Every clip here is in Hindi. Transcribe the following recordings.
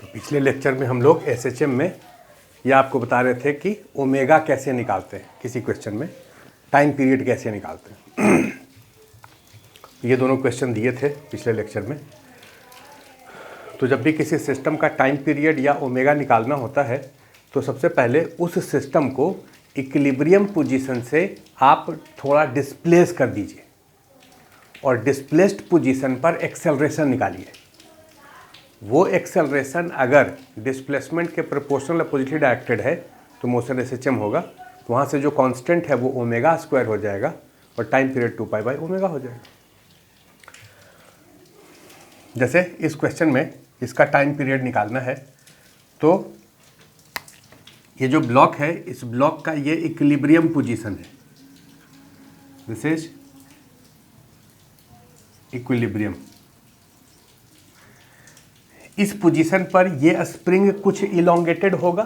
तो पिछले लेक्चर में हम लोग एसएचएम में ये आपको बता रहे थे कि ओमेगा कैसे निकालते हैं, किसी क्वेश्चन में टाइम पीरियड कैसे निकालते हैं। ये दोनों क्वेश्चन दिए थे पिछले लेक्चर में। तो जब भी किसी सिस्टम का टाइम पीरियड या ओमेगा निकालना होता है तो सबसे पहले उस सिस्टम को इक्विलिब्रियम पोजीशन से आप थोड़ा डिस्प्लेस कर दीजिए और डिस्प्लेस्ड पोजीशन पर एक्सेलरेशन निकालिए। वो एक्सेलरेशन अगर डिस्प्लेसमेंट के प्रोपोर्शनल अपोजिटली डायरेक्टेड है तो मोशन एसएचएम होगा। तो वहाँ से जो कांस्टेंट है वो ओमेगा स्क्वायर हो जाएगा और टाइम पीरियड 2π/ओमेगा हो जाएगा। जैसे इस क्वेश्चन में इसका टाइम पीरियड निकालना है तो ये जो ब्लॉक है, इस ब्लॉक का ये इक्विलिब्रियम पोजीशन है। This is equilibrium. इस पोजीशन पर ये स्प्रिंग कुछ इलोंगेटेड होगा,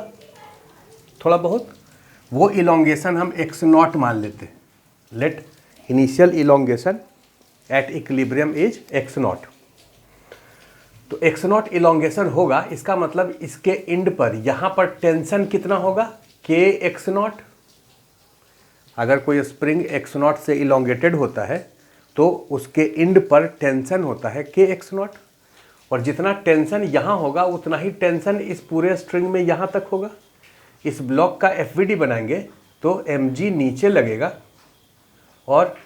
थोड़ा बहुत। वो इलोंगेशन हम x0 मान लेते हैं। Let initial elongation at equilibrium is x0। तो x0 इलोंगेशन होगा, इसका मतलब इसके एंड पर यहाँ पर टेंशन कितना होगा, kx0। अगर कोई स्प्रिंग x0 से इलोंगेटेड होता है तो उसके एंड पर टेंशन होता है kx0, और जितना टेंशन यहाँ होगा उतना ही टेंशन इस पूरे स्ट्रिंग में यहाँ तक होगा। इस ब्लॉक का एफवीडी बनाएंगे तो mg नीचे लगेगा और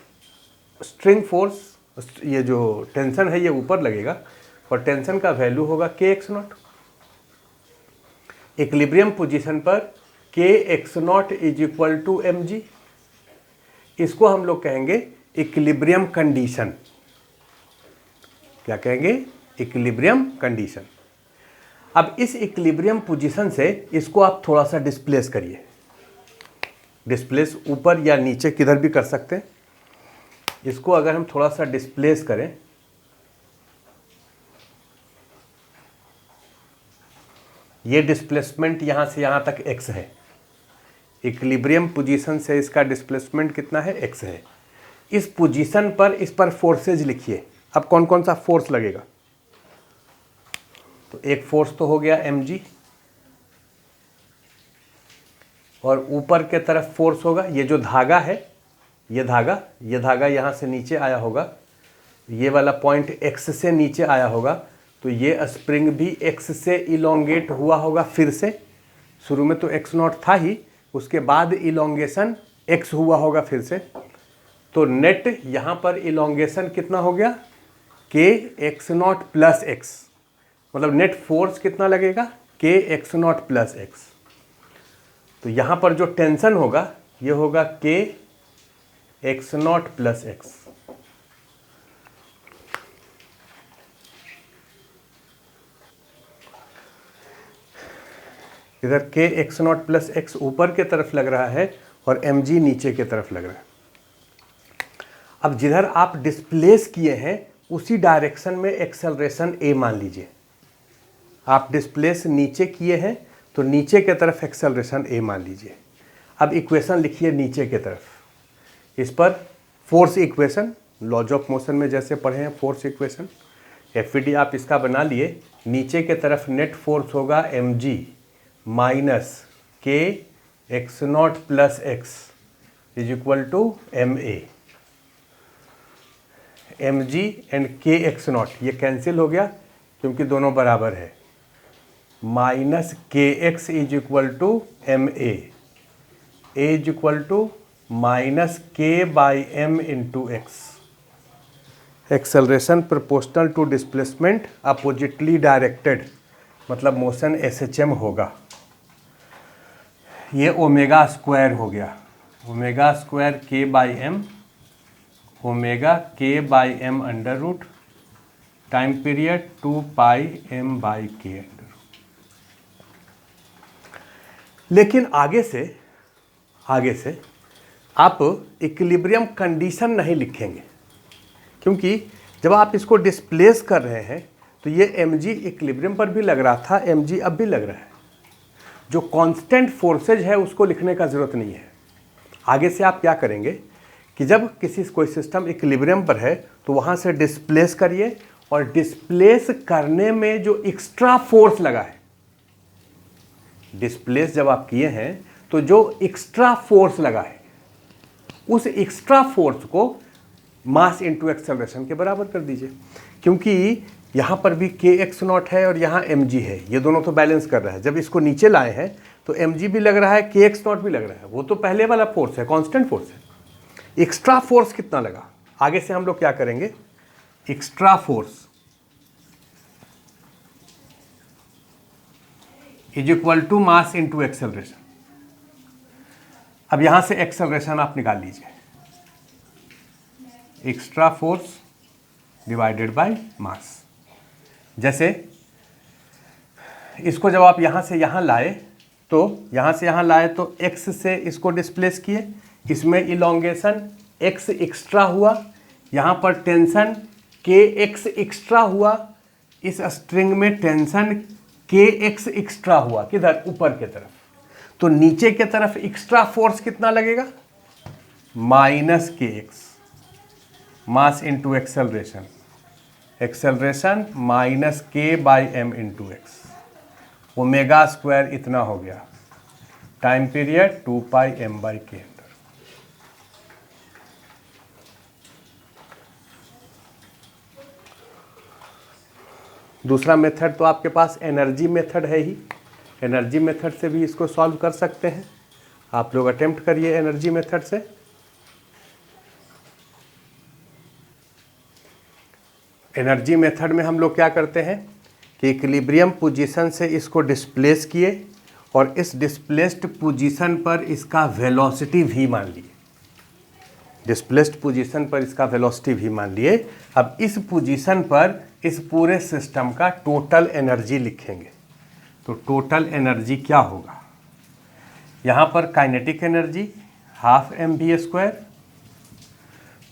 स्ट्रिंग फोर्स, ये जो टेंशन है ये ऊपर लगेगा और टेंशन का वैल्यू होगा kx0। इक्विलिब्रियम पोजीशन पर kx0 is equal to mg। इसको हम लोग कहेंगे इक्विलिब्रियम कंडीशन। क्या कहेंगे? Equilibrium condition. अब इस इक्विलिब्रियम पोजीशन से इसको आप थोड़ा सा डिस्प्लेस करिए। डिस्प्लेस ऊपर या नीचे किधर भी कर सकते हैं। इसको अगर हम थोड़ा सा डिस्प्लेस करें, ये डिस्प्लेसमेंट यहाँ से यहाँ तक x है। इक्विलिब्रियम पोजीशन से इसका डिस्प्लेसमेंट कितना है? x है। इस पोजीशन पर इस पर फोर्सेज लिखिए। अब कौन कौन सा फोर्स लगेगा? तो एक फोर्स तो हो गया mg, और ऊपर के तरफ फोर्स होगा, ये जो धागा है, ये धागा यहाँ से नीचे आया होगा, ये वाला पॉइंट x से नीचे आया होगा, तो ये स्प्रिंग भी x से इलोंगेट हुआ होगा। फिर से शुरू में तो x0 था ही, उसके बाद इलोंगेशन x हुआ होगा फिर से। तो नेट यहाँ पर इलोंगेशन कितना हो गया? kx0 प्लस x, मतलब नेट फोर्स कितना लगेगा? kx0 plus x। तो यहाँ पर जो टेंशन होगा ये होगा kx0 प्लस x। इधर kx0 प्लस x ऊपर के तरफ लग रहा है और mg नीचे के तरफ लग रहा है। अब जिधर आप डिस्प्लेस किए हैं उसी डायरेक्शन में एक्सेलरेशन a मान लीजिए। आप डिस्प्लेस नीचे किए हैं तो नीचे के तरफ एक्सेलरेशन a मान लीजिए। अब इक्वेशन लिखिए नीचे के तरफ। इस पर force equation, laws of motion में जैसे पढ़े हैं फोर्स इक्वेशन, एफवीडी आप इसका बना लिए। नीचे के तरफ नेट फोर्स होगा mg minus kx0 plus x is equal to ma। mg and kx0 ये कैंसिल हो गया क्योंकि दोनों बराबर है। Minus kx is equal to ma, a is equal to minus k/m into x। Acceleration proportional to displacement oppositely directed, मतलब मोशन एसएचएम होगा। ये ओमेगा स्क्वायर हो गया, omega square k/m, omega k/m under root, time period 2πm/k। लेकिन आगे से आप इक्विलिब्रियम कंडीशन नहीं लिखेंगे, क्योंकि जब आप इसको डिस्प्लेस कर रहे हैं तो ये mg इक्विलिब्रियम पर भी लग रहा था, mg अब भी लग रहा है। जो कांस्टेंट फोर्सेज है उसको लिखने का ज़रूरत नहीं है। आगे से आप क्या करेंगे कि जब कोई सिस्टम इक्विलिब्रियम पर है तो वहाँ से डिस्प्लेस करिए, और डिस्प्लेस करने में जो एक्स्ट्रा फोर्स लगा है डिस्प्लेस जब आप किए हैं तो जो एक्स्ट्रा फोर्स लगा है उस एक्स्ट्रा फोर्स को मास इंटू एक्सेलरेशन के बराबर कर दीजिए, क्योंकि यहाँ पर भी के एक्स नॉट है और यहाँ एम जी है, ये दोनों तो बैलेंस कर रहा है। जब इसको नीचे लाए हैं तो एम जी भी लग रहा है, के एक्स नॉट भी लग रहा है, वो तो पहले वाला फोर्स है, कांस्टेंट फोर्स है। एक्स्ट्रा फोर्स कितना लगा, आगे से हम लोग क्या करेंगे, extra force is equal to mass into acceleration. अब यहां से एक्सेलरेशन आप निकाल लीजिए, extra force divided by mass. जैसे इसको जब आप यहां से यहां लाए तो यहां से यहां लाए तो x से इसको डिस्प्लेस किए, इसमें इलोंगेशन x एक्स्ट्रा हुआ, यहां पर टेंशन kx एक्स्ट्रा हुआ, इस स्ट्रिंग में टेंशन kx एक्स्ट्रा हुआ, किधर, ऊपर की तरफ। तो नीचे की तरफ एक्स्ट्रा फोर्स कितना लगेगा, minus kx, mass into acceleration, acceleration minus k by M into X, omega square इतना हो गया, time period 2 pi M by K अंदर। दूसरा मेथड तो आपके पास एनर्जी मेथड है ही, एनर्जी मेथड से भी इसको सॉल्व कर सकते हैं। आप लोग अटेम्प्ट करिए एनर्जी मेथड से। एनर्जी मेथड में हम लोग क्या करते हैं कि इक्विलिब्रियम पोजीशन से इसको डिस्प्लेस किए और इस डिस्प्लेस्ड पोजीशन पर इसका वेलोसिटी v मान लिए, डिस्प्लेस्ड पोजीशन पर इसका वेलोसिटी v मान लिए। अब इस पोजीशन पर इस पूरे सिस्टम का टोटल एनर्जी लिखेंगे। तो टोटल एनर्जी क्या होगा, यहाँ पर kinetic energy half mv²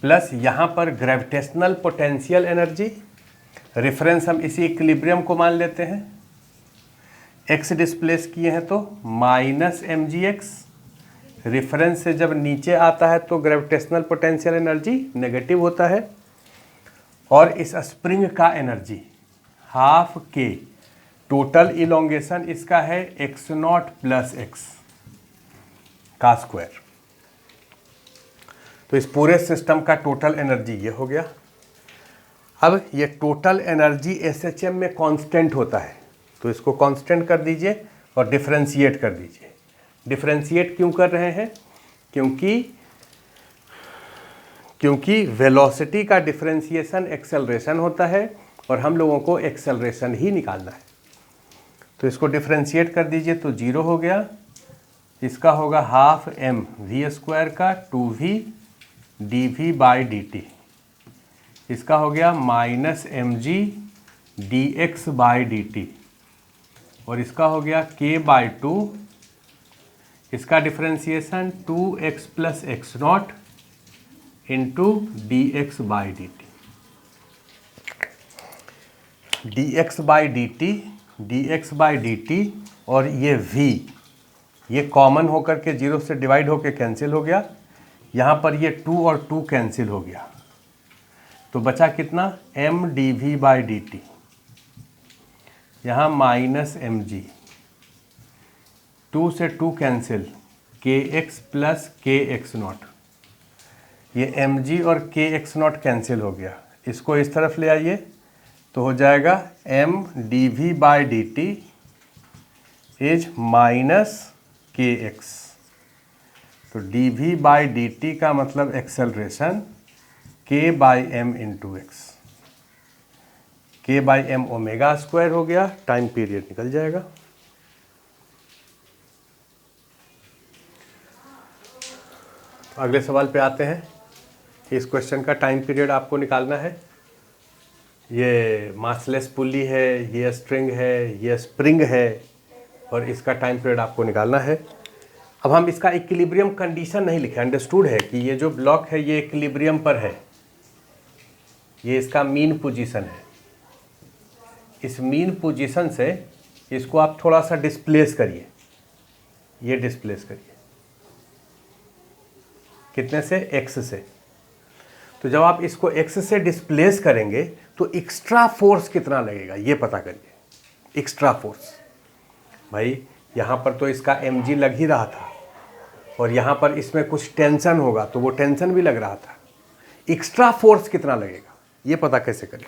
plus यहाँ पर ग्रेविटेशनल पोटेंशियल एनर्जी, रेफरेंस हम इसी इक्विलिब्रियम को मान लेते हैं, x डिस्प्लेस किए हैं तो माइनस mgx, रेफरेंस से जब नीचे आता है तो ग्रेविटेशनल पोटेंशियल एनर्जी नेगेटिव होता है, और इस स्प्रिंग का energy half k, total elongation इसका है x0 प्लस x का स्क्वायर। तो इस पूरे सिस्टम का टोटल एनर्जी ये हो गया। अब ये टोटल एनर्जी SHM में कांस्टेंट होता है, तो इसको कांस्टेंट कर दीजिए और डिफरेंशिएट कर दीजिए। डिफरेंशिएट क्यों कर रहे हैं, क्योंकि वेलोसिटी का डिफरेंशिएशन एक्सेलरेशन होता है और हम लोगों को एक्सेलरेशन ही निकालना है। तो इसको डिफरेंशिएट कर दीजिए तो 0 हो गया, इसका होगा हाफ m v² का 2v dv बाई dt, इसका हो गया minus mg dx by dt, और इसका हो गया k बाई 2, इसका differentiation 2x plus x0 into dx by dt, dx by dt और ये v ये कॉमन होकर के 0 से डिवाइड होकर कैंसिल हो गया, यहाँ पर ये 2 और 2 कैंसिल हो गया, तो बचा कितना m dv बाई dt, यहाँ माइनस mg, 2 से 2 कैंसिल, kx प्लस kx0, ये mg और kx0 कैंसिल हो गया, इसको इस तरफ ले आइए तो हो जाएगा m dv by dt is minus kx। तो dv बाई dt का मतलब acceleration k by m into x, k by m omega square हो गया, टाइम पीरियड निकल जाएगा। तो अगले सवाल पे आते हैं। इस क्वेश्चन का टाइम पीरियड आपको निकालना है। ये मासलेस पुली है, ये स्ट्रिंग है, ये स्प्रिंग है, और इसका टाइम पीरियड आपको निकालना है। अब हम इसका इक्विलिब्रियम कंडीशन नहीं लिखे, अंडरस्टूड है कि ये जो ब्लॉक है ये इक्विलिब्रियम पर है, ये इसका मीन पोजीशन है। इस मीन पोजीशन से इसको आप थोड़ा सा डिस्प्लेस करिए, ये डिस्प्लेस करिए, कितने से, x से। तो जब आप इसको x से डिस्प्लेस करेंगे तो एक्स्ट्रा फोर्स कितना लगेगा ये पता करिए। एक्स्ट्रा फोर्स भाई यहाँ पर तो इसका mg लग ही रहा था और यहाँ पर इसमें कुछ टेंशन होगा तो वो टेंशन भी लग रहा था। एक्स्ट्रा फोर्स कितना लगेगा ये पता कैसे करें?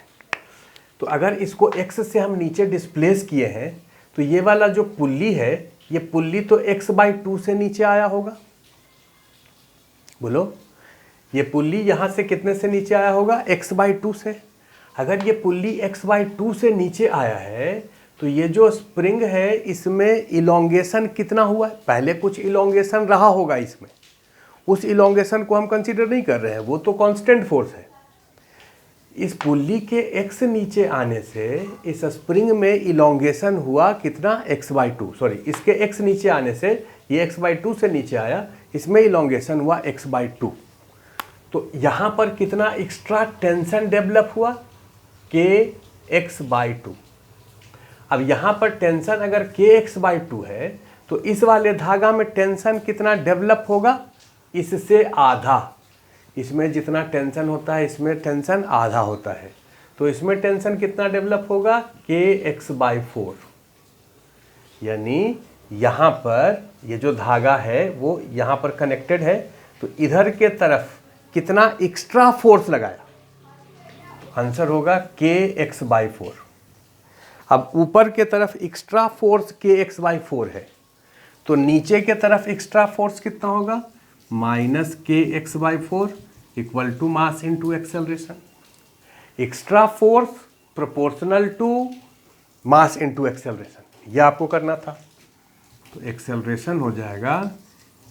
तो अगर इसको x से हम नीचे डिस्प्लेस किए हैं तो ये वाला जो पुल्ली है ये पुल्ली तो x/2 से नीचे आया होगा। बोलो, ये पुल्ली यहाँ से कितने से नीचे आया होगा? x/2 से। अगर ये पुल्ली x/2 से नीचे आया है तो ये जो स्प्रिंग है इसमें इलोंगेशन कितना हुआ है? पहले कुछ इलोंगेशन रहा होगा इसमें, उस इलोंगेशन को हम कंसीडर नहीं कर रहे हैं, वो तो कांस्टेंट फोर्स है। इस पुल्ली के x नीचे आने से इस स्प्रिंग में इलोंगेशन हुआ कितना? x/2। सॉरी, इसके x नीचे आने से ये x/2 से नीचे आया, इसमें इलोंगेशन हुआ x/2। तो यहाँ पर कितना एक्स्ट्रा टेंशन डेवलप हुआ? kx/2। अब यहाँ पर टेंशन अगर kx/2 है तो इस वाले धागा में टेंशन कितना डेवलप होगा? इससे आधा। इसमें जितना टेंशन होता है इसमें टेंशन आधा होता है, तो इसमें टेंशन कितना डेवलप होगा? kx/4। यानी यहाँ पर ये जो धागा है वो यहाँ पर कनेक्टेड है, तो इधर के तरफ कितना एक्स्ट्रा फोर्स लगाया? आंसर होगा kx/4। अब ऊपर के तरफ एक्स्ट्रा फोर्स kx/4 है तो नीचे के तरफ एक्स्ट्रा फोर्स कितना होगा? -kx/4 equal to mass into acceleration. Extra force proportional to mass into acceleration, यह आपको करना था। तो एक्सेलरेशन हो जाएगा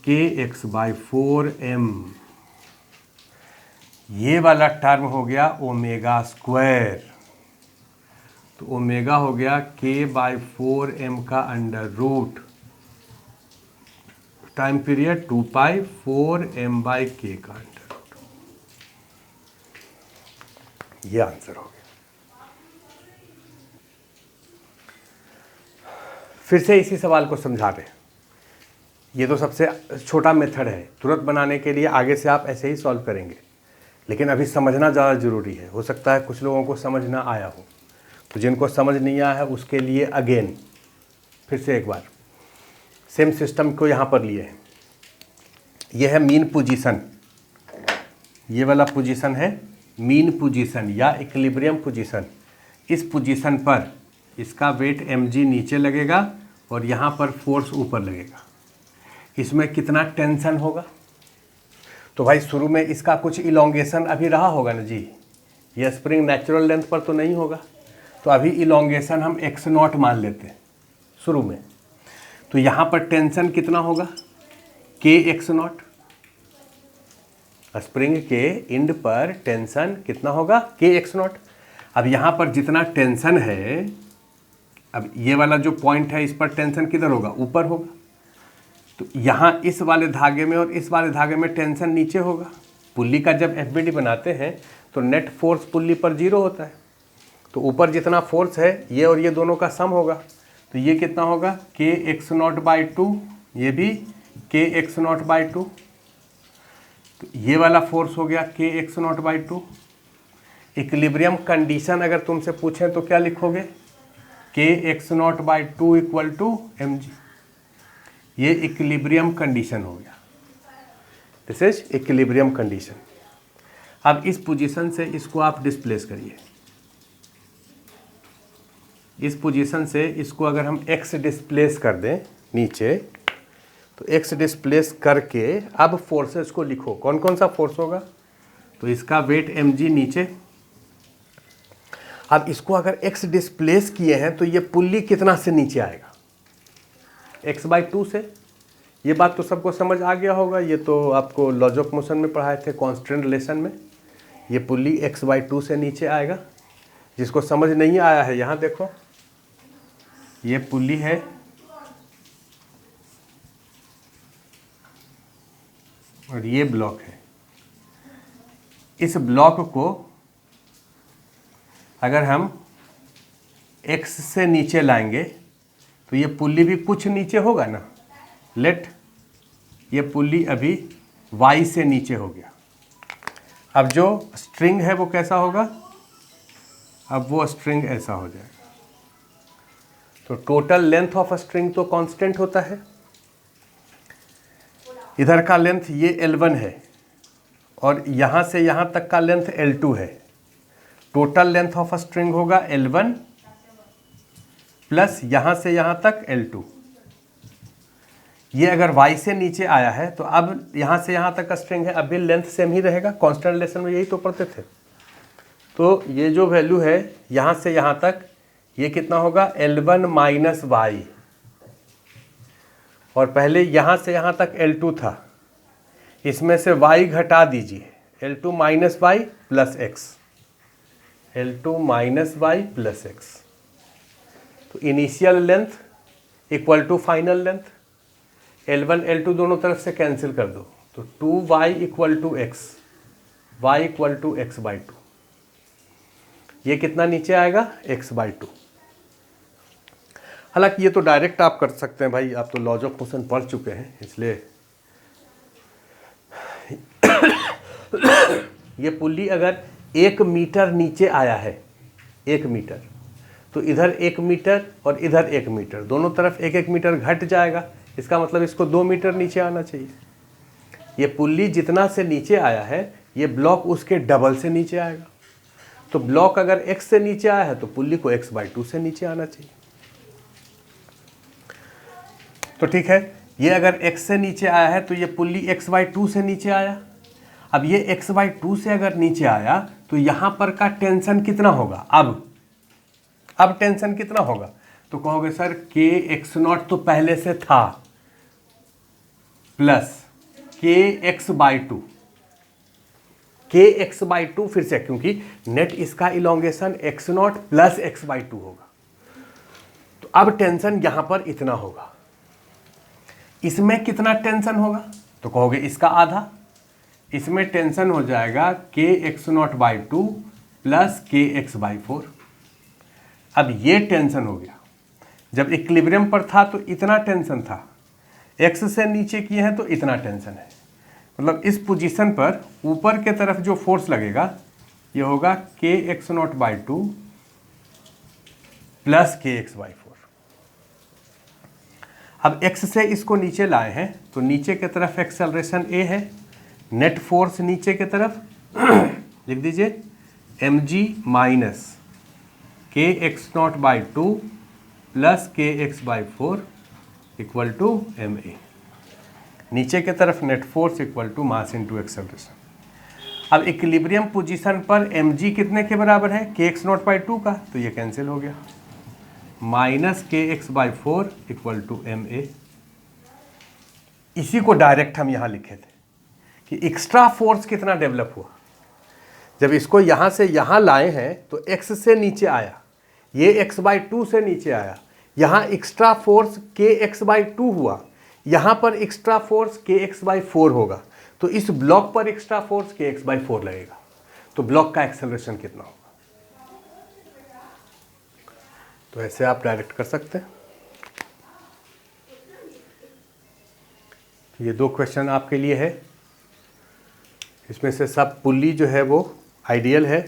kx/4m। ये वाला टर्म हो गया ओमेगा स्क्वायर, तो ओमेगा हो गया k/4m का under root, time period 2π4m/k का अंडर रूट। ये आंसर हो गया। फिर से इसी सवाल को समझा रहे हैं। ये तो सबसे छोटा मेथड है, तुरंत बनाने के लिए आगे से आप ऐसे ही सॉल्व करेंगे, लेकिन अभी समझना ज़्यादा ज़रूरी है। हो सकता है कुछ लोगों को समझ ना आया हो, तो जिनको समझ नहीं आया है उसके लिए अगेन फिर से एक बार सेम सिस्टम को यहाँ पर लिए हैं। ये है मीन पोजीशन, ये वाला पोजीशन है मीन पोजीशन या इक्विलिब्रियम पोजीशन। इस पोजीशन पर इसका वेट mg नीचे लगेगा और यहाँ पर फोर्स ऊपर लगेगा। इसमें कितना टेंशन होगा? तो भाई शुरू में इसका कुछ इलोंगेशन अभी रहा होगा ना जी, ये स्प्रिंग नेचुरल लेंथ पर तो नहीं होगा, तो अभी इलोंगेशन हम x0 मान लेते हैं शुरू में। तो यहाँ पर टेंशन कितना होगा? kx0। स्प्रिंग के इंड पर टेंशन कितना होगा? kx0। अब यहाँ पर जितना टेंशन है, अब ये वाला जो पॉइंट है इस पर टेंशन किधर होगा? ऊपर होगा। तो यहाँ इस वाले धागे में और इस वाले धागे में टेंशन नीचे होगा। पुल्ली का जब FBD बनाते हैं तो नेट फोर्स पुल्ली पर 0 होता है, तो ऊपर जितना फोर्स है ये और ये दोनों का सम होगा, तो ये कितना होगा? kx0/2, ये भी kx0/2। तो ये वाला फोर्स हो गया kx0/2। इक्विलिब्रियम कंडीशन अगर तुमसे पूछें तो क्या लिखोगे? kx0/2 equal to mg। ये इक्विलिब्रियम कंडीशन हो गया, दिस इज इक्विलिब्रियम कंडीशन। अब इस पोजीशन से इसको आप डिस्प्लेस करिए। इस पोजीशन से इसको अगर हम x डिस्प्लेस कर दें नीचे, तो x डिस्प्लेस करके अब फोर्सेस को लिखो। कौन कौन सा फोर्स होगा? तो इसका वेट mg नीचे। अब इसको अगर x डिस्प्लेस किए हैं तो ये पुल्ली कितना से नीचे आएगा? x/2 से। ये बात तो सबको समझ आ गया होगा, ये तो आपको लॉज ऑफ मोशन में पढ़ाए थे कांस्टेंट रिलेशन में। ये पुल्ली x/2 से नीचे आएगा। जिसको समझ नहीं आया है यहाँ देखो, ये पुल्ली है, और ये ब्लॉक है। इस ब्लॉक को अगर हम x से नीचे लाएंगे तो ये पुल्ली भी कुछ नीचे होगा ना। लेट ये पुल्ली अभी y से नीचे हो गया। अब जो स्ट्रिंग है वो कैसा होगा? अब वो स्ट्रिंग ऐसा हो जाएगा। तो टोटल लेंथ ऑफ स्ट्रिंग तो कांस्टेंट होता है, इधर का लेंथ ये L1 है और यहाँ से यहाँ तक का लेंथ L2 है। टोटल लेंथ ऑफ स्ट्रिंग होगा L1 प्लस यहाँ से यहाँ तक L2। ये अगर y से नीचे आया है तो अब यहाँ से यहाँ तक का स्ट्रिंग है, अब भी लेंथ सेम ही रहेगा। कांस्टेंट रिलेशन में यही तो पढ़ते थे। तो ये जो वैल्यू है यहाँ से यहाँ तक, ये कितना होगा L1 माइनस वाई, और पहले यहाँ से यहाँ तक L2 था, इसमें से y घटा दीजिए, L2 minus Y plus X, L2 minus Y plus X. तो initial length equal to final length, L1 L2 दोनों तरफ से कैंसिल कर दो, तो 2y equal to X, Y equal to X by two. ये कितना नीचे आएगा x बाई टू। हालांकि ये तो डायरेक्ट आप कर सकते हैं भाई, आप तो लॉज ऑफ मोशन पढ़ चुके हैं, इसलिए ये पुल्ली अगर 1 मीटर नीचे आया है, 1 मीटर, तो इधर 1 मीटर और इधर 1 मीटर, दोनों तरफ 1-1 मीटर घट जाएगा। इसका मतलब इसको 2 मीटर नीचे आना चाहिए। ये पुल्ली जितना से नीचे आया है, ये ब्लॉक उसके डबल से नीचे आएगा। तो ब्लॉक अगर x से नीचे आया है तो पुल्ली को x बाई 2 से नीचे आना चाहिए। तो ठीक है, ये अगर x से नीचे आया है तो ये पुल्ली x बाई 2 से नीचे आया। अब ये x बाई 2 से अगर नीचे आया तो यहाँ पर का टेंशन कितना होगा, अब टेंशन कितना होगा, तो कहोगे सर के एक्स नॉट तो पहले से था plus K X by to, के एक्स बाई टू फिर से, क्योंकि नेट इसका elongation x not plus x by to होगा। तो अब टेंशन यहां पर इतना होगा। इसमें कितना टेंशन होगा, तो कहोगे इसका आधा। इसमें टेंशन हो जाएगा के X naught by two plus K X by four. अब ये टेंशन हो गया। जब इक्विलिब्रियम पर था तो इतना टेंशन था, एक्स से नीचे किए हैं तो इतना टेंशन है। मतलब इस पोजीशन पर ऊपर के तरफ जो फोर्स लगेगा ये होगा के X naught by two plus K X by four. अब x से इसको नीचे लाए हैं तो नीचे की तरफ एक्सेलरेशन a है, नेट फोर्स नीचे की तरफ लिख दीजिए mg minus K X naught by two plus K X by four equal to M A. नीचे की तरफ net force equal to mass into acceleration. अब इक्विलिब्रियम पोजीशन पर mg कितने के बराबर है, के एक्स नॉट बाई टू का, तो ये कैंसिल हो गया, minus K X by four equal to M A. इसी को डायरेक्ट हम यहाँ लिखे थे कि एक्स्ट्रा फोर्स कितना डेवलप हुआ। जब इसको यहाँ से यहाँ लाए हैं तो x से नीचे आया, ये x बाई टू से नीचे आया, यहाँ एक्स्ट्रा फोर्स के एक्स बाई टू हुआ, यहाँ पर एक्स्ट्रा फोर्स के एक्स बाई फोर होगा, तो इस ब्लॉक पर एक्स्ट्रा फोर्स के एक्स बाई फोर लगेगा। तो ब्लॉक का एक्सेलरेशन कितना होगा, तो ऐसे आप डायरेक्ट कर सकते हैं। ये दो क्वेश्चन आपके लिए है। इसमें से सब पुल्ली जो है वो आइडियल है,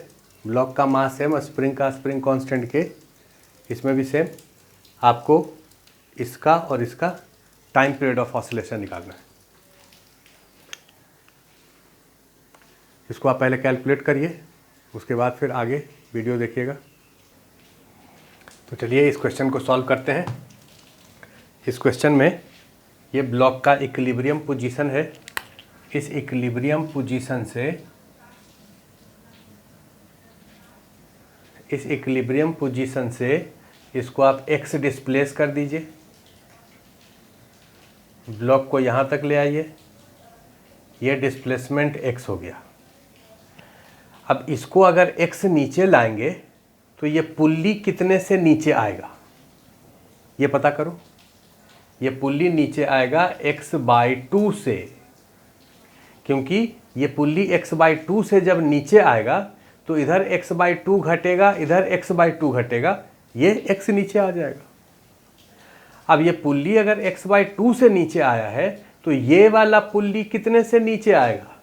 ब्लॉक का मास सेम, स्प्रिंग का स्प्रिंग कांस्टेंट के, इसमें भी सेम। आपको इसका और इसका टाइम पीरियड ऑफ ऑसिलेशन निकालना है। इसको आप पहले कैलकुलेट करिए, उसके बाद फिर आगे वीडियो देखिएगा। तो चलिए इस क्वेश्चन को सॉल्व करते हैं। इस क्वेश्चन में ये ब्लॉक का इक्विलिब्रियम पोजीशन है। इस इक्विलिब्रियम पोजीशन से इसको आप x डिस्प्लेस कर दीजिए, ब्लॉक को यहाँ तक ले आइए, ये डिस्प्लेसमेंट x हो गया। अब इसको अगर x नीचे लाएंगे तो ये पुल्ली कितने से नीचे आएगा, ये पता करो। ये पुल्ली नीचे आएगा x बाई टू से, क्योंकि ये पुल्ली x बाई टू से जब नीचे आएगा तो इधर x बाई टू घटेगा, इधर x बाई टू घटेगा, ये x नीचे आ जाएगा। अब ये पुल्ली अगर x बाई टू से नीचे आया है तो ये वाला पुल्ली कितने से नीचे आएगा,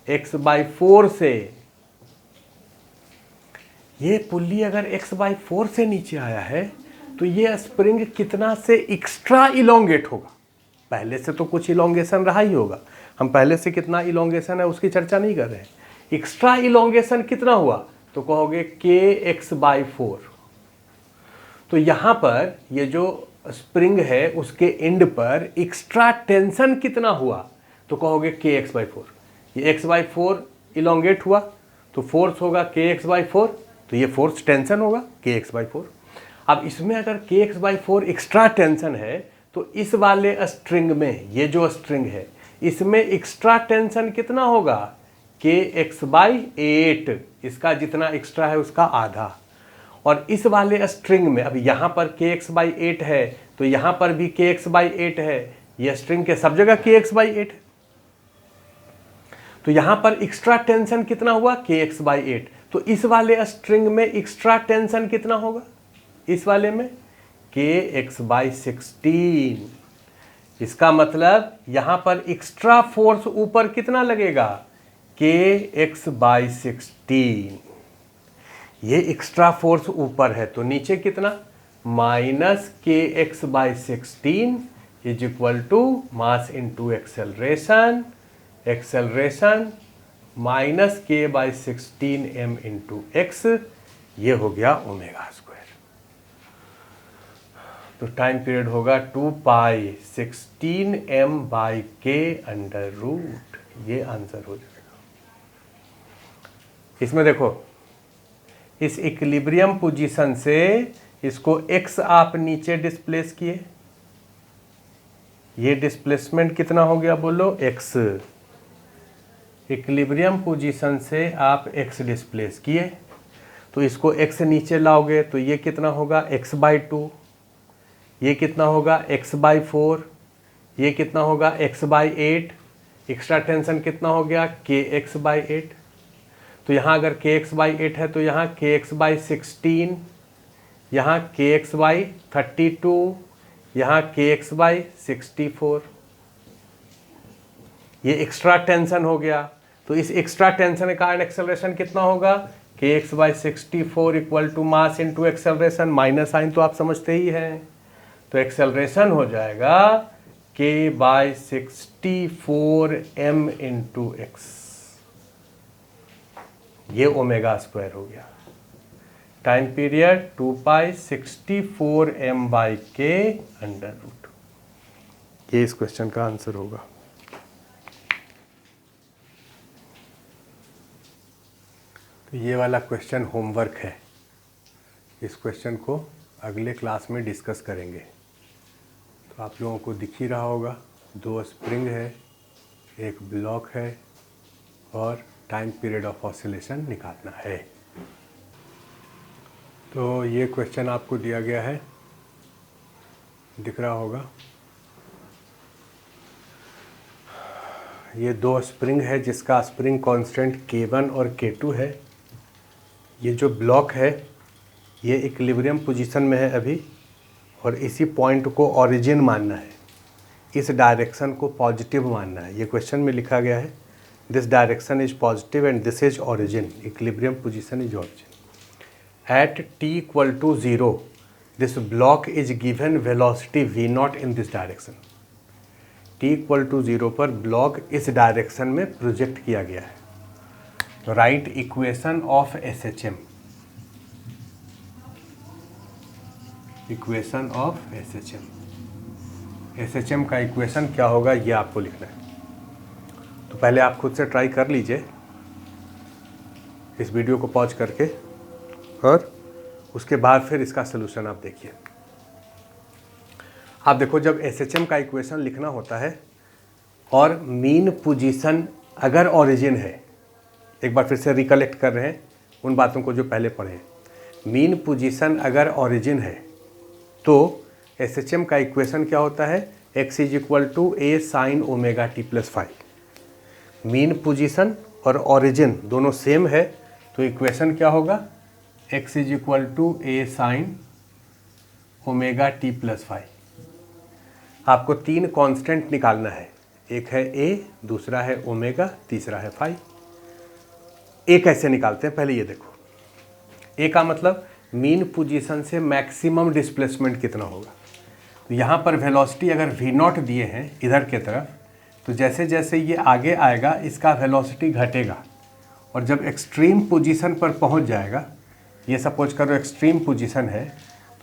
x बाई फोर से। ये पुल्ली अगर x बाई फोर से नीचे आया है तो ये स्प्रिंग कितना से एक्स्ट्रा इलोंगेट होगा। पहले से तो कुछ इलोंगेशन रहा ही होगा, हम पहले से कितना इलोंगेशन है उसकी चर्चा नहीं कर रहे हैं। एक्स्ट्रा इलोंगेशन कितना हुआ तो कहोगे kx/4। तो यहाँ पर ये जो स्प्रिंग है उसके एंड पर एक्स्ट्रा टेंशन कितना हुआ तो कहोगे kx/4। ये x/4 इलोंगेट हुआ तो फोर्स होगा kx/4, तो ये फोर्स टेंशन होगा kx/4। अब इसमें अगर kx/4 एक्स्ट्रा टेंशन है तो इस वाले स्ट्रिंग में, ये जो स्ट्रिंग है इसमें एक्स्ट्रा टेंशन कितना होगा kx/8, इसका जितना एक्स्ट्रा है उसका आधा। और इस वाले स्ट्रिंग में, अब यहाँ पर kx/8 है तो यहाँ पर भी kx/8 है, ये स्ट्रिंग के सब जगह kx/8 है, तो यहाँ पर एक्स्ट्रा टेंशन कितना हुआ kx/8। तो इस वाले स्ट्रिंग में एक्स्ट्रा टेंशन कितना होगा, इस वाले में kx/16। इसका मतलब यहाँ पर एक्स्ट्रा फोर्स ऊपर कितना लगेगा kx/16। ये एक्स्ट्रा फोर्स ऊपर है तो नीचे कितना -kx/16 is equal to mass into acceleration, acceleration -k/16 m into X, ये हो गया ओमेगा स्क्वायर। तो टाइम पीरियड होगा 2π16m/k√, ये आंसर हो जाएगा। इसमें देखो इस इक्विलिब्रियम पोजीशन से इसको x आप नीचे डिस्प्लेस किए, ये डिस्प्लेसमेंट कितना हो गया बोलो x। इक्विलिब्रियम पोजीशन से आप x डिस्प्लेस किए तो इसको x नीचे लाओगे तो ये कितना होगा x/2, ये कितना होगा x/4, ये कितना होगा x/8, एक्स्ट्रा टेंशन कितना हो गया kx/8। तो यहाँ अगर kx/8 है तो यहाँ kx/16, यहाँ kx/32, यहाँ kx/64, ये एक्स्ट्रा टेंशन हो गया। तो इस एक्स्ट्रा टेंशन के कारण एक्सेलरेशन कितना होगा kx/64 equal to mass into acceleration, minus sign तो आप समझते ही हैं। तो एक्सेलरेशन हो जाएगा k/64 m इंटू एक्स, ये ओमेगा स्क्वायर हो गया। टाइम पीरियड 2π64 m/k√, ये इस क्वेश्चन का आंसर होगा। तो ये वाला क्वेश्चन होमवर्क है, इस क्वेश्चन को अगले क्लास में डिस्कस करेंगे। तो आप लोगों को दिख ही रहा होगा, 2 स्प्रिंग है, एक ब्लॉक है और टाइम पीरियड ऑफ ऑसिलेशन निकालना है। तो ये क्वेश्चन आपको दिया गया है, दिख रहा होगा। ये 2 स्प्रिंग है जिसका स्प्रिंग कांस्टेंट K1 और K2 है। ये जो ब्लॉक है ये इक्विलिब्रियम पोजीशन में है अभी, और इसी पॉइंट को ओरिजिन मानना है, इस डायरेक्शन को पॉजिटिव मानना है। ये क्वेश्चन में लिखा गया है this direction is positive and this is origin, equilibrium position is origin. At t=0 this block is given velocity v0 in this direction. t=0 पर ब्लॉक इस डायरेक्शन में प्रोजेक्ट किया गया है। तो right equation of SHM, equation of SHM का इक्वेशन क्या होगा ये आपको लिखना है। तो पहले आप खुद से ट्राई कर लीजिए इस वीडियो को पॉज करके, और उसके बाद फिर इसका सलूशन आप देखिए। आप देखो जब SHM का इक्वेशन लिखना होता है और मीन पोजीशन अगर ओरिजिन है, एक बार फिर से रिकलेक्ट कर रहे हैं उन बातों को जो पहले पढ़े हैं। मीन पोजीशन अगर ओरिजिन है तो SHM का इक्वेशन क्या होता है x = a sin ωt+φ। Mean position और ओरिजिन दोनों सेम है तो इक्वेशन क्या होगा x = a sin ωt+φ। आपको 3 कांस्टेंट निकालना है, एक है a, दूसरा है ओमेगा, तीसरा है फाई। ए कैसे निकालते हैं पहले ये देखो। ए का मतलब मीन पोजीशन से मैक्सिमम डिस्प्लेसमेंट कितना होगा। तो यहाँ पर वेलोसिटी अगर v0 दिए हैं इधर के तरफ, तो जैसे जैसे ये आगे आएगा इसका वेलोसिटी घटेगा, और जब एक्सट्रीम पोजीशन पर पहुँच जाएगा, ये सपोज करो एक्सट्रीम पोजीशन है,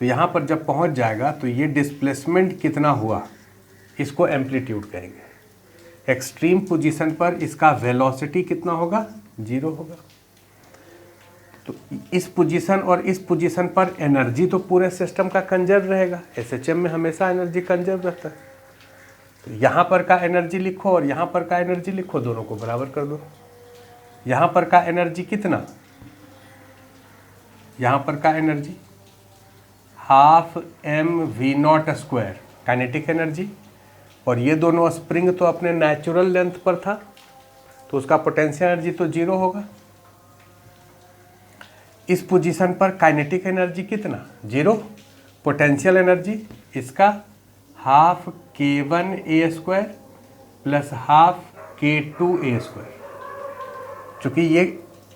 तो यहाँ पर जब पहुँच जाएगा तो ये डिस्प्लेसमेंट कितना हुआ इसको एम्पलीट्यूड कहेंगे। एक्सट्रीम पोजीशन पर इसका वेलोसिटी कितना होगा, 0 होगा। तो इस पोजीशन और इस पोजीशन पर एनर्जी तो पूरे सिस्टम का कंजर्व रहेगा। एसएचएम में हमेशा एनर्जी कंजर्व रहता है। तो यहाँ पर का एनर्जी लिखो और यहाँ पर का एनर्जी लिखो, दोनों को बराबर कर दो। यहाँ पर का एनर्जी कितना, यहाँ पर का energy half mv0² kinetic energy, और ये दोनों स्प्रिंग तो अपने नेचुरल लेंथ पर था, तो उसका पोटेंशियल एनर्जी तो 0 होगा। इस पोजीशन पर काइनेटिक एनर्जी कितना, 0। पोटेंशियल एनर्जी इसका half k1a² plus half k2a²। चूँकि ये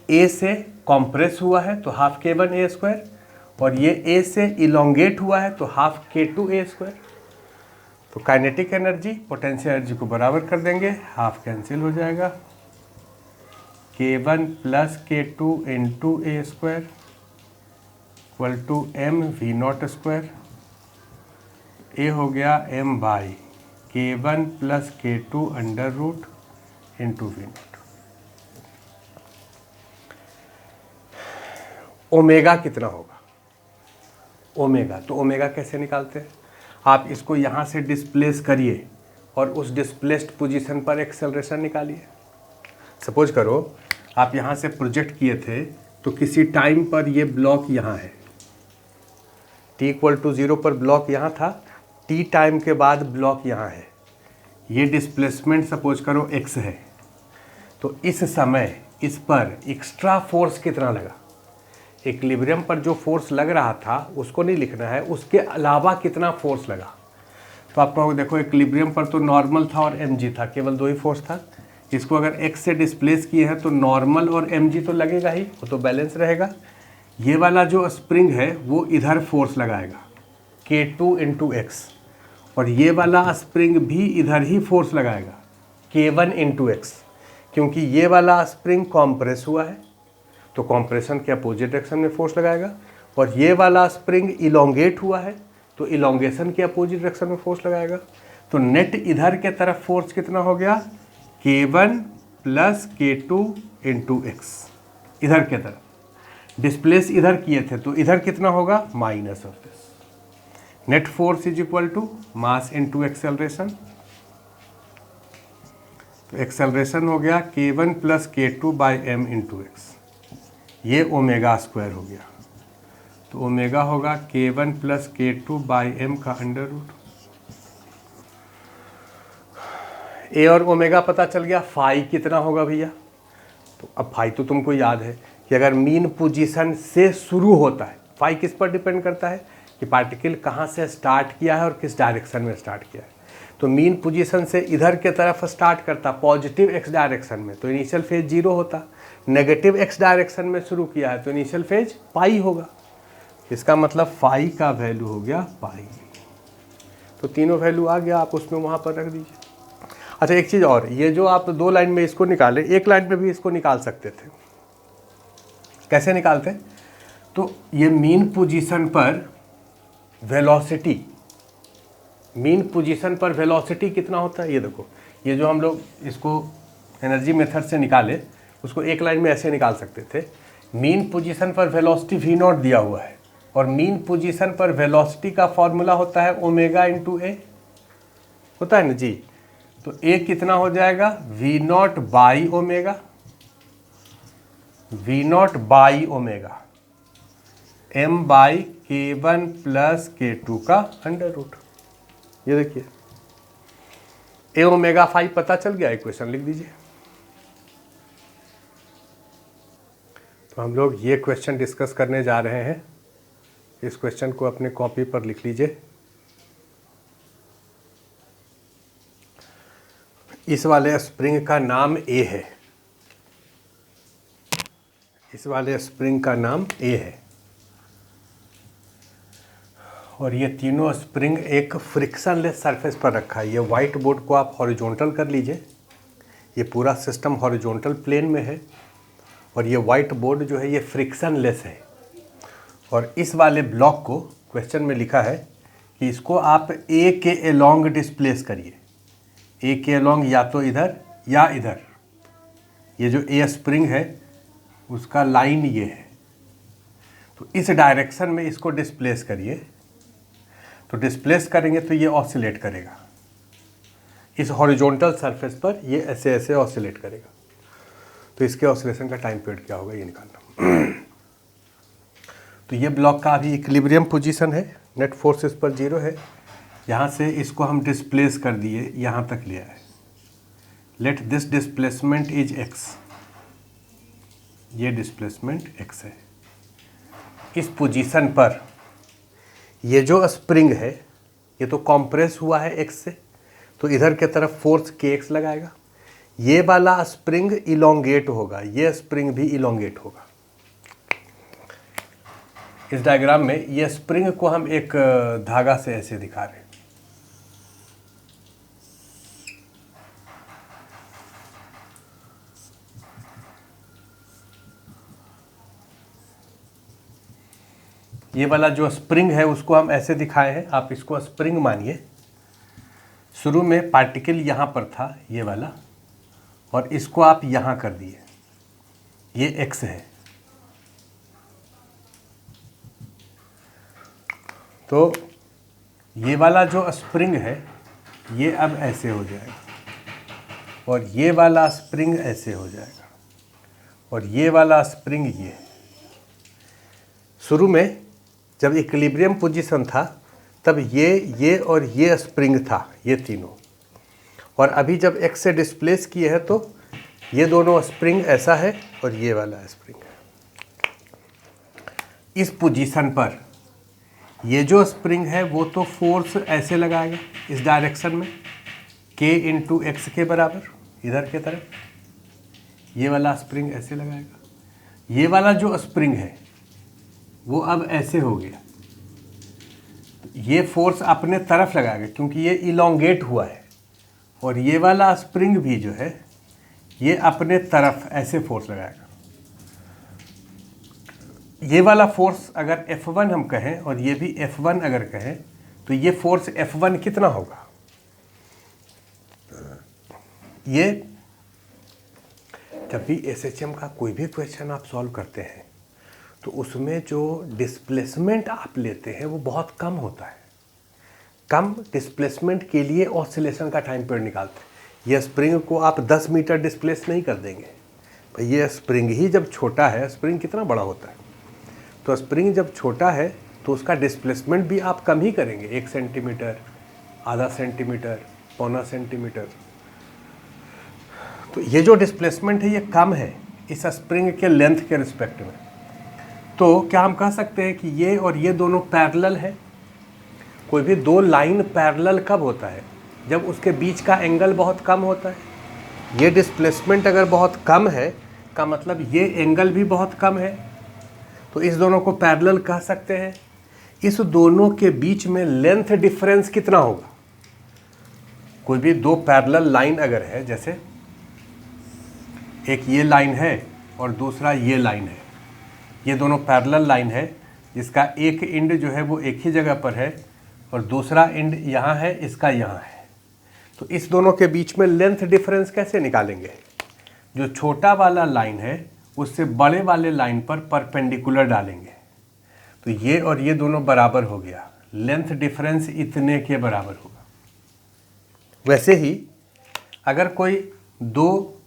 a से कॉम्प्रेस हुआ है तो हाफ k1a², और ये a से इलोंगेट हुआ है तो हाफ k2a²। तो काइनेटिक एनर्जी पोटेंशियल एनर्जी को बराबर कर देंगे, हाफ कैंसिल हो जाएगा, k1 plus k2 into a² equal to mv0²। a हो गया m by k1 plus k2 under root into v0। Omega कितना होगा, ओमेगा, तो ओमेगा कैसे निकालते हैं, आप इसको यहाँ से डिस्प्लेस करिए और उस डिस्प्लेस्ड पोजीशन पर एक्सेलरेशन निकालिए। सपोज करो आप यहाँ से प्रोजेक्ट किए थे, तो किसी टाइम पर ये ब्लॉक यहाँ है, t इक्वल टू 0 पर ब्लॉक यहाँ था, t टाइम के बाद ब्लॉक यहाँ है, ये डिस्प्लेसमेंट सपोज करो x है। तो इस समय इस पर एक्स्ट्रा फोर्स कितना लगा, इक्विलिब्रियम पर जो फोर्स लग रहा था उसको नहीं लिखना है, उसके अलावा कितना फोर्स लगा। तो आप कहोगे देखो इक्विलिब्रियम पर तो नॉर्मल था और mg था, केवल 2 ही फोर्स था। इसको अगर x से डिस्प्लेस किए हैं तो नॉर्मल और mg तो लगेगा ही, वो तो बैलेंस रहेगा। ये वाला जो स्प्रिंग है वो इधर फोर्स लगाएगा k2 इंटू x, और ये वाला स्प्रिंग भी इधर ही फोर्स लगाएगा k1 इंटू x, क्योंकि ये वाला स्प्रिंग कॉम्प्रेस हुआ है तो कॉम्प्रेशन के अपोजिट डायरेक्शन में फोर्स लगाएगा, और ये वाला स्प्रिंग इलोंगेट हुआ है तो इलोंगेशन के अपोजिट डायरेक्शन में फोर्स लगाएगा। तो नेट इधर के तरफ फोर्स कितना हो गया, k1 plus k2 into x, इधर के तरफ डिस्प्लेस इधर किए थे तो इधर कितना होगा, minus of this. Net force is equal to mass into acceleration. तो एक्सेलरेशन हो गया k1 plus k2 by m into X, ये ओमेगा स्क्वायर हो गया। तो ओमेगा होगा k1 plus k2 by m का अंडर रूट। ए और ओमेगा पता चल गया, फाई कितना होगा भैया। तो अब फाई तो तुमको याद है कि अगर मीन पोजीशन से शुरू होता है, फाई किस पर डिपेंड करता है कि पार्टिकल कहाँ से स्टार्ट किया है और किस डायरेक्शन में स्टार्ट किया है। तो मीन पोजीशन से इधर के तरफ स्टार्ट करता पॉजिटिव एक्स डायरेक्शन में तो इनिशियल फेज 0 होता, नेगेटिव एक्स डायरेक्शन में शुरू किया है तो इनिशियल फेज पाई होगा। इसका मतलब फाई का वैल्यू हो गया पाई। तो तीनों वैल्यू आ गया, आप उसमें वहाँ पर रख दीजिए। अच्छा एक चीज़ और, ये जो आप 2 लाइन में इसको निकाले, 1 लाइन में भी इसको निकाल सकते थे। कैसे निकालते, तो ये मीन पोजीशन पर वेलोसिटी, मीन पोजीशन पर वेलोसिटी कितना होता है, ये देखो, ये जो हम लोग इसको एनर्जी मेथड से निकाले उसको 1 लाइन में ऐसे निकाल सकते थे। मीन पोजीशन पर वेलोसिटी v0 दिया हुआ है, और मीन पोजीशन पर वेलोसिटी का फॉर्मूला होता है ओमेगा इंटू ए, होता है ना जी। तो ए कितना हो जाएगा, v0 by omega, v0 by omega m by k1 plus k2 का अंडर रूट। ये देखिए ए ओमेगा फाई पता चल गया, इक्वेशन लिख दीजिए। तो हम लोग ये क्वेश्चन डिस्कस करने जा रहे हैं, इस क्वेश्चन को अपने कॉपी पर लिख लीजिए। इस वाले स्प्रिंग का नाम ए है, इस वाले स्प्रिंग का नाम ए है। और ये तीनों स्प्रिंग एक फ्रिक्शनलेस सरफेस पर रखा है। ये वाइट बोर्ड को आप हॉरिजॉन्टल कर लीजिए, ये पूरा सिस्टम हॉरिजॉन्टल प्लेन में है और ये वाइट बोर्ड जो है ये फ्रिक्शनलेस है। और इस वाले ब्लॉक को क्वेश्चन में लिखा है कि इसको आप ए के एलोंग डिस्प्लेस करिए। ए के एलोंग या तो इधर या इधर। ये जो ए स्प्रिंग है उसका लाइन ये है, तो इस डायरेक्शन में इसको डिस्प्लेस करिए। तो डिस्प्लेस करेंगे तो ये ऑसिलेट करेगा इस हॉरिजॉन्टल सरफेस पर, ये ऐसे ऐसे ऑसिलेट करेगा। तो इसके ऑसिलेशन का टाइम पीरियड क्या होगा ये निकालना। तो ये ब्लॉक का अभी इक्विलिब्रियम पोजीशन है, नेट फोर्स इस पर 0 है। यहाँ से इसको हम डिस्प्लेस कर दिए, यहाँ तक लिया है। Let this displacement is x, ये डिस्प्लेसमेंट x है। इस पोजीशन पर ये जो स्प्रिंग है ये तो कॉम्प्रेस हुआ है x से, तो इधर के तरफ फोर्स kx लगाएगा। ये वाला स्प्रिंग इलोंगेट होगा, ये स्प्रिंग भी इलोंगेट होगा। इस डायग्राम में ये स्प्रिंग को हम एक धागा से ऐसे दिखा रहे हैं। ये वाला जो स्प्रिंग है उसको हम ऐसे दिखाए हैं, आप इसको स्प्रिंग मानिए। शुरू में पार्टिकल यहाँ पर था ये वाला, और इसको आप यहाँ कर दिए, ये x है। तो ये वाला जो स्प्रिंग है ये अब ऐसे हो जाएगा, और ये वाला स्प्रिंग ऐसे हो जाएगा, और ये वाला स्प्रिंग ये। शुरू में जब इक्विलिब्रियम पोजीशन था तब ये और ये स्प्रिंग था, ये तीनों। और अभी जब x से डिस्प्लेस किए हैं तो ये दोनों स्प्रिंग ऐसा है और ये वाला स्प्रिंग है। इस पोजीशन पर ये जो स्प्रिंग है वो तो फोर्स ऐसे लगाएगा इस डायरेक्शन में, k इंटू एक्स के बराबर इधर के तरफ। ये वाला स्प्रिंग ऐसे लगाएगा। ये वाला जो स्प्रिंग है वो अब ऐसे हो गया, ये फोर्स अपने तरफ लगाएगा क्योंकि ये इलोंगेट हुआ है। और ये वाला स्प्रिंग भी जो है ये अपने तरफ ऐसे फोर्स लगाएगा। ये वाला फोर्स अगर F1 हम कहें और ये भी F1 अगर कहें तो ये फोर्स F1 कितना होगा? ये जब भी SHM का कोई भी क्वेश्चन आप सॉल्व करते हैं तो उसमें जो डिस्प्लेसमेंट आप लेते हैं वो बहुत कम होता है। कम डिस्प्लेसमेंट के लिए ऑसिलेशन का टाइम पीरियड निकालते हैं। ये स्प्रिंग को आप 10 मीटर डिस्प्लेस नहीं कर देंगे भाई। ये स्प्रिंग ही जब छोटा है, स्प्रिंग कितना बड़ा होता है, तो स्प्रिंग जब छोटा है तो उसका डिस्प्लेसमेंट भी आप कम ही करेंगे, 1 सेंटीमीटर, आधा सेंटीमीटर, पौना सेंटीमीटर। तो ये जो डिस्प्लेसमेंट है ये कम है इस स्प्रिंग के लेंथ के रिस्पेक्ट में। तो क्या हम कह सकते हैं कि ये और ये दोनों पैरेलल है? कोई भी दो लाइन पैरेलल कब होता है? जब उसके बीच का एंगल बहुत कम होता है। ये डिस्प्लेसमेंट अगर बहुत कम है का मतलब ये एंगल भी बहुत कम है, तो इस दोनों को पैरेलल कह सकते हैं। इस दोनों के बीच में लेंथ डिफरेंस कितना होगा? कोई भी दो पैरेलल लाइन अगर है, जैसे एक ये लाइन है और दूसरा ये लाइन है, ये दोनों पैरेलल लाइन है जिसका एक एंड जो है वो एक ही जगह पर है और दूसरा एंड यहाँ है, इसका यहाँ है। तो इस दोनों के बीच में लेंथ डिफरेंस कैसे निकालेंगे? जो छोटा वाला लाइन है उससे बड़े वाले लाइन पर परपेंडिकुलर डालेंगे, तो ये और ये दोनों बराबर हो गया, लेंथ डिफरेंस इतने के बराबर होगा। वैसे ही अगर कोई दो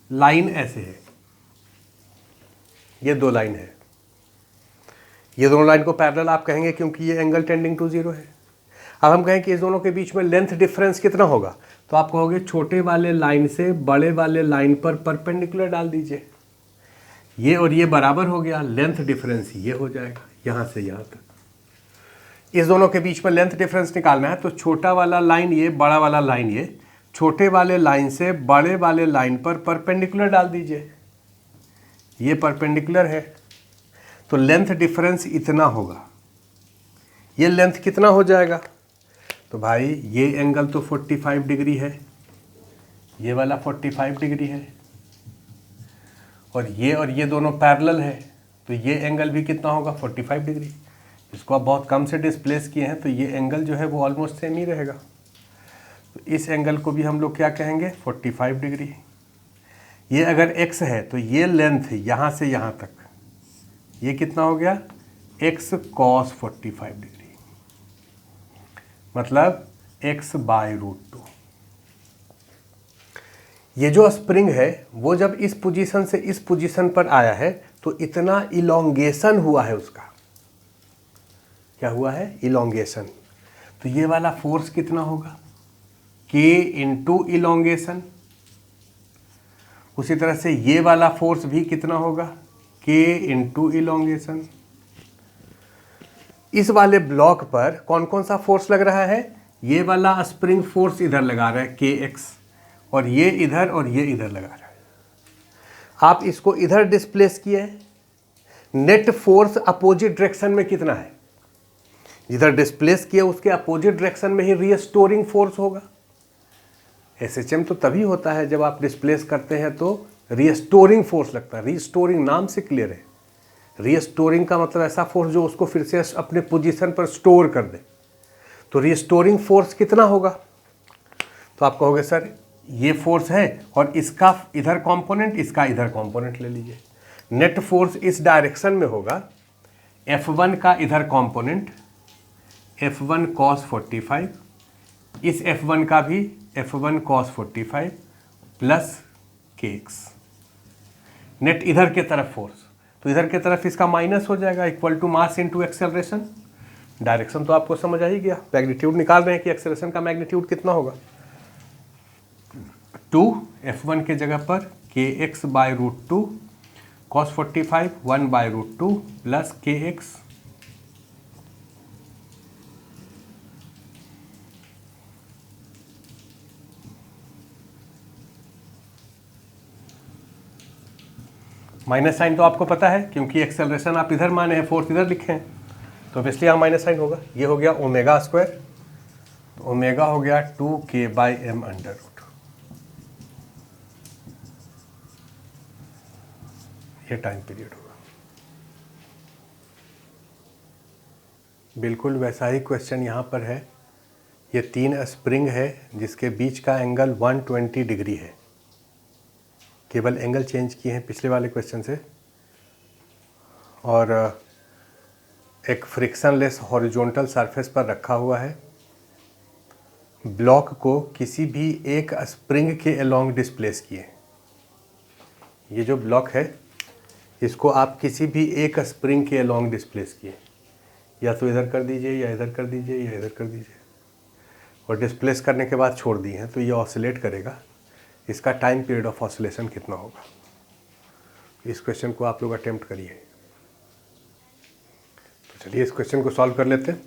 लाइन ऐसे है, ये दो लाइन है, ये दोनों लाइन को पैरेलल आप कहेंगे क्योंकि ये एंगल टेंडिंग टू 0 है। अब हम कहें कि इस दोनों के बीच में लेंथ डिफरेंस कितना होगा, तो आप कहोगे छोटे वाले लाइन से बड़े वाले लाइन पर परपेंडिकुलर डाल दीजिए। ये और ये बराबर हो गया, लेंथ डिफरेंस ये हो जाएगा यहाँ से यहाँ तक। इस दोनों के बीच में लेंथ डिफरेंस निकालना है तो छोटा वाला लाइन ये, बड़ा वाला लाइन ये, छोटे वाले लाइन से बड़े वाले लाइन पर परपेंडिकुलर डाल दीजिए। ये परपेंडिकुलर है तो लेंथ डिफरेंस इतना होगा। ये लेंथ कितना हो जाएगा? तो भाई ये एंगल तो 45 डिग्री है, ये वाला 45 डिग्री है, और ये दोनों पैरेलल है, तो ये एंगल भी कितना होगा? 45 डिग्री। इसको आप बहुत कम से डिस्प्लेस किए हैं तो ये एंगल जो है वो ऑलमोस्ट सेम ही रहेगा। तो इस एंगल को भी हम लोग क्या कहेंगे? 45 डिग्री। ये अगर x है तो ये लेंथ यहाँ से यहाँ तक, ये कितना हो गया? x cos 45 डिग्री, मतलब x/√2। ये जो स्प्रिंग है वो जब इस पोजीशन से इस पोजीशन पर आया है तो इतना इलोंगेशन हुआ है उसका। क्या हुआ है? इलोंगेशन। तो ये वाला फोर्स कितना होगा? K into elongation. उसी तरह से ये वाला फोर्स भी कितना होगा? K into elongation. इस वाले ब्लॉक पर कौन कौन सा फोर्स लग रहा है? ये वाला स्प्रिंग फोर्स इधर लगा रहा है Kx, और ये इधर लगा रहा है। आप इसको इधर डिस्प्लेस किए हैं, नेट फोर्स अपोजिट डायरेक्शन में कितना है? जिधर डिस्प्लेस किया उसके अपोजिट डायरेक्शन में ही रीस्टोरिंग फोर्स होगा। एसएचएम तो तभी होता है जब आप डिस्प्लेस करते हैं तो रीस्टोरिंग फोर्स लगता है। रीस्टोरिंग नाम से क्लियर है। रीस्टोरिंग का मतलब ऐसा फोर्स जो उसको फिर से अपने पोजीशन पर स्टोर कर दे। तो रीस्टोरिंग फोर्स कितना होगा? तो आप कहोगे सर ये फोर्स है और इसका इधर कंपोनेंट, इसका इधर कंपोनेंट ले लीजिए। नेट फोर्स इस डायरेक्शन में होगा, F1 का इधर कंपोनेंट F1 cos 45, इस F1 का भी F1 cos 45 plus Kx। Net इधर के तरफ फोर्स, तो इधर के तरफ इसका माइनस हो जाएगा, equal to mass into acceleration. Direction तो आपको समझ आ ही गया। मैग्नीट्यूड निकाल रहे हैं कि एक्सेलरेशन का मैग्नीट्यूड कितना होगा। 2 F1 के जगह पर Kx/√2 cos 45 1/√2 plus Kx। Minus sign तो आपको पता है क्योंकि एक्सेलरेशन आप इधर माने हैं, फोर्स इधर लिखे हैं, तो ऑब्वियसली यहाँ माइनस साइन होगा। ये हो गया ओमेगा स्क्वायर, तो ओमेगा हो गया 2k/m²। ये टाइम पीरियड होगा। बिल्कुल वैसा ही क्वेश्चन यहाँ पर है। ये 3 स्प्रिंग है जिसके बीच का एंगल 120 डिग्री है। केवल एंगल चेंज किए हैं पिछले वाले क्वेश्चन से, और एक फ्रिक्शनलेस हॉरिजॉन्टल सरफेस पर रखा हुआ है। ब्लॉक को किसी भी एक स्प्रिंग के अलोंग डिस्प्लेस किए। ये जो ब्लॉक है इसको आप किसी भी एक स्प्रिंग के अलोंग डिस्प्लेस किए, या तो इधर कर दीजिए या इधर कर दीजिए या इधर कर दीजिए, और डिस्प्लेस करने के बाद छोड़ दिए हैं तो ये ऑसिलेट करेगा। इसका टाइम पीरियड ऑफ ऑसिलेशन कितना होगा? इस क्वेश्चन को आप लोग अटेम्प्ट करिए। तो चलिए इस क्वेश्चन को सॉल्व कर लेते हैं।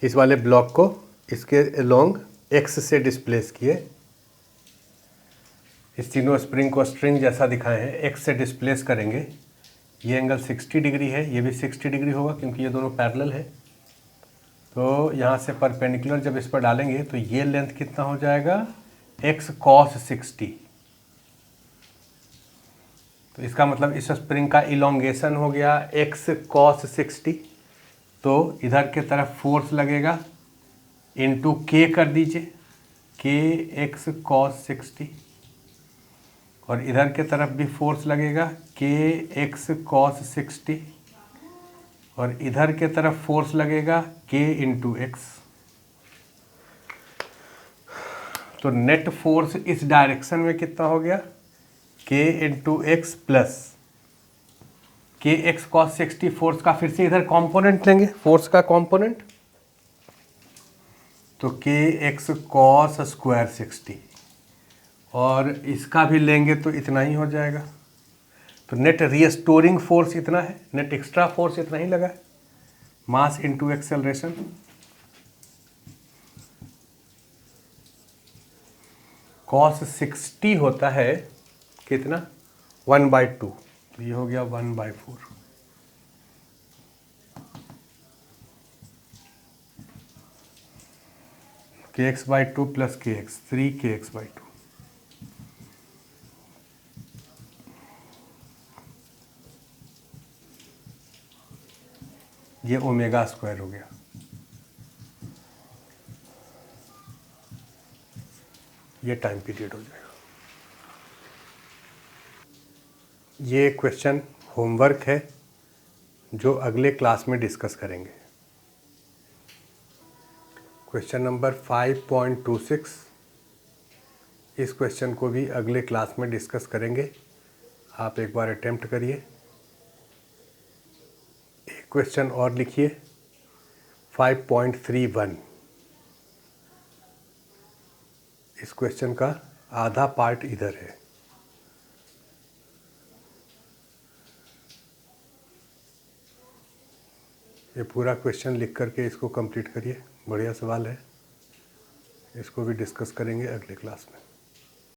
इस वाले ब्लॉक को इसके अलोंग x से डिस्प्लेस किए। इस तीनों स्प्रिंग को स्ट्रिंग जैसा दिखाए हैं, x से डिस्प्लेस करेंगे। ये एंगल 60 डिग्री है, ये भी 60 डिग्री होगा क्योंकि ये दोनों पैरेलल है। तो यहाँ से परपेंडिकुलर जब इस पर डालेंगे तो ये लेंथ कितना हो जाएगा? x cos 60। तो इसका मतलब इस स्प्रिंग का इलोंगेशन हो गया x cos 60। तो इधर के तरफ फोर्स लगेगा इंटू k कर दीजिए, kx cos 60, और इधर के तरफ भी फोर्स लगेगा kx cos 60, और इधर के तरफ फोर्स लगेगा k इंटू x। तो नेट फोर्स इस डायरेक्शन में कितना हो गया? k into x plus kx cos 60। Force का फिर से इधर कंपोनेंट लेंगे, फोर्स का कंपोनेंट, तो kx cos स्क्वायर 60, और इसका भी लेंगे तो इतना ही हो जाएगा। तो नेट रीस्टोरिंग फोर्स इतना है, नेट एक्स्ट्रा फोर्स इतना ही लगा है, मास इंटू एक्सेलरेशन। cos 60 होता है कितना? 1/2, तो ये हो गया 1/4। kx/2 plus kx 3kx/2। ये ओमेगा स्क्वायर हो गया। ये टाइम पीरियड हो जाएगा। ये क्वेश्चन होमवर्क है जो अगले क्लास में डिस्कस करेंगे। क्वेश्चन नंबर 5.26, इस क्वेश्चन को भी अगले क्लास में डिस्कस करेंगे। आप एक बार अटेम्प्ट करिए। एक क्वेश्चन और लिखिए 5.31। इस क्वेश्चन का आधा पार्ट इधर है। ये पूरा क्वेश्चन लिख करके इसको कंप्लीट करिए। बढ़िया सवाल है। इसको भी डिस्कस करेंगे अगले क्लास में।